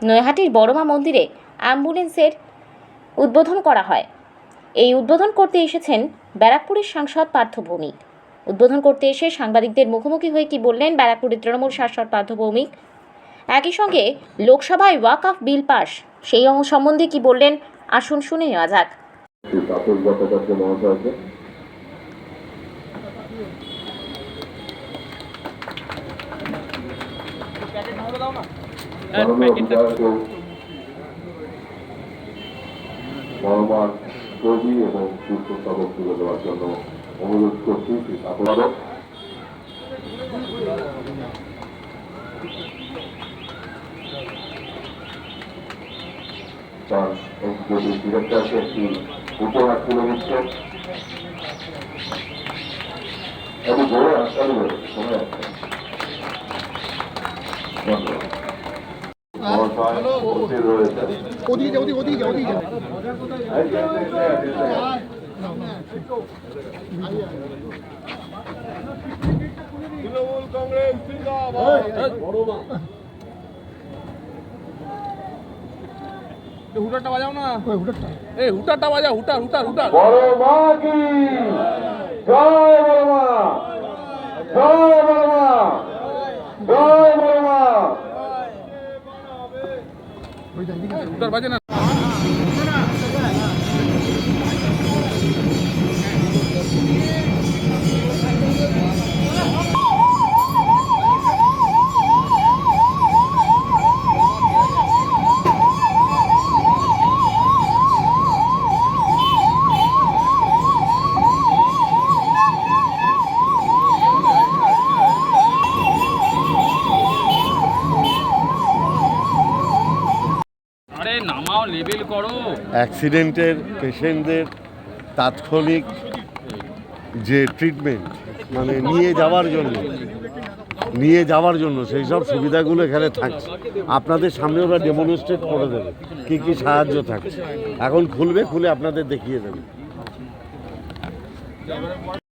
নৈহাটির বড়মা মন্দিরে অ্যাম্বুলেন্সের উদ্বোধন করা হয়। এই উদ্বোধন করতে এসেছেন ব্যারাকপুরের সাংসদ পার্থ ভৌমিক। উদ্বোধন করতে এসে সাংবাদিকদের মুখোমুখি হয়ে কি বললেন ব্যারাকপুরের তৃণমূল সাংসদ পার্থ ভৌমিক, একই সঙ্গে লোকসভায় ওয়াকফ বিল পাস সেই সম্বন্ধে কি বললেন আসুন শুনে নেওয়া যাক। বড়মার ছবি এবং পুষ্পস্তবক তুলে দেওয়ার জন্য অনুরোধ করছি। আপনারা তার এক্সিকিউটিভ ডিরেক্টরকে একটি উপহার তুলে দিচ্ছে এবং বড় আশা সময় আছে। তৃণমূল কংগ্রেস হুটারটা বাজাও না, এই হুটারটা বাজাও, হুটার হুটার হুটার। বড় মা কি জয়, বড় মা জয়, বড় মা জয়, বড় মা। হুটার বাজে না। নামাও, লেবেল করো। অ্যাক্সিডেন্টের পেশেন্টদের তাৎক্ষণিক যে ট্রিটমেন্ট মানে নিয়ে যাওয়ার জন্য সেই সব সুবিধাগুলো এখানে থাকছে। আপনাদের সামনে ওরা ডেমনস্ট্রেট করে দেবে কী কী সাহায্য থাকছে। এখন খুলে আপনাদের দেখিয়ে দেবে।